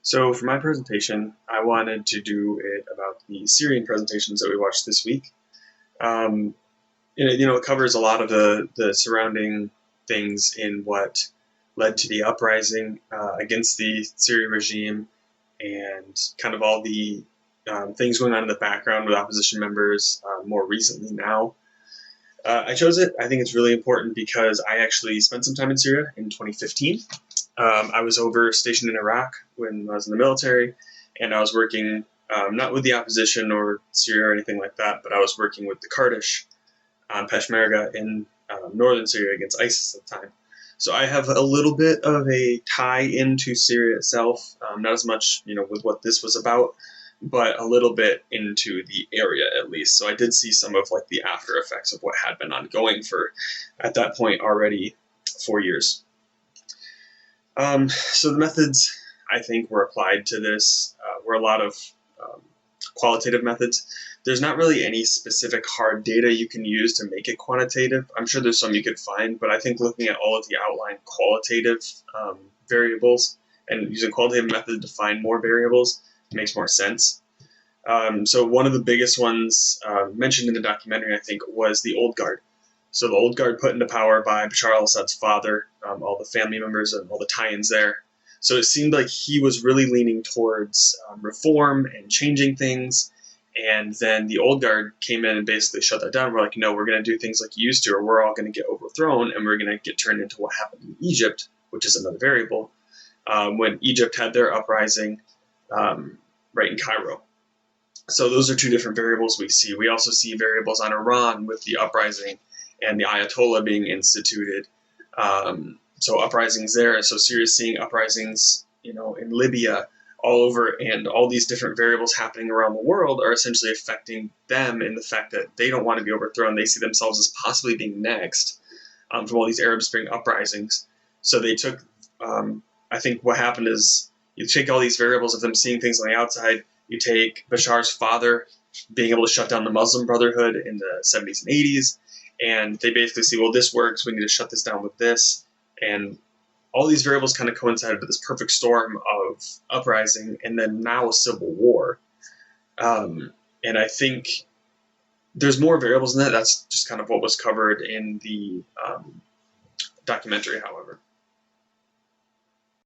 So for my presentation, I wanted to do it about the Syrian presentations that we watched this week. Um, it covers a lot of the surrounding things in what led to the uprising against the Syrian regime and kind of all the things going on in the background with opposition members more recently now. I chose it. I think it's really important because I actually spent some time in Syria in 2015. I was over stationed in Iraq when I was in the military, and I was working not with the opposition or Syria or anything like that, but I was working with the Kurdish Peshmerga in northern Syria against ISIS at the time. So I have a little bit of a tie into Syria itself, not as much, with what this was about, but a little bit into the area at least. So I did see some of like the after effects of what had been ongoing for, at that point, already 4 years. So the methods I think were applied to this were a lot of qualitative methods. There's not really any specific hard data you can use to make it quantitative. I'm sure there's some you could find, but I think looking at all of the outlined qualitative variables and using qualitative methods to find more variables makes more sense. So one of the biggest ones mentioned in the documentary, I think, was the Old Guard. So the Old Guard put into power by Bashar al-Assad's father, all the family members and all the tie-ins there. So it seemed like he was really leaning towards reform and changing things. And then the Old Guard came in and basically shut that down. We're like, no, we're going to do things like you used to, or we're all going to get overthrown, and we're going to get turned into what happened in Egypt, which is another variable, when Egypt had their uprising right in Cairo. So those are two different variables we see. We also see variables on Iran with the uprising and the Ayatollah being instituted. So uprisings there. So Syria's seeing uprisings, in Libya, all over, and all these different variables happening around the world are essentially affecting them in the fact that they don't want to be overthrown. They see themselves as possibly being next from all these Arab Spring uprisings. So they took, I think what happened is you take all these variables of them seeing things on the outside. You take Bashar's father being able to shut down the Muslim Brotherhood in the 70s and 80s, and they basically see, well, this works, we need to shut this down with this. And all these variables kind of coincided with this perfect storm of uprising and then now a civil war. And I think there's more variables in that. That's just kind of what was covered in the documentary, however.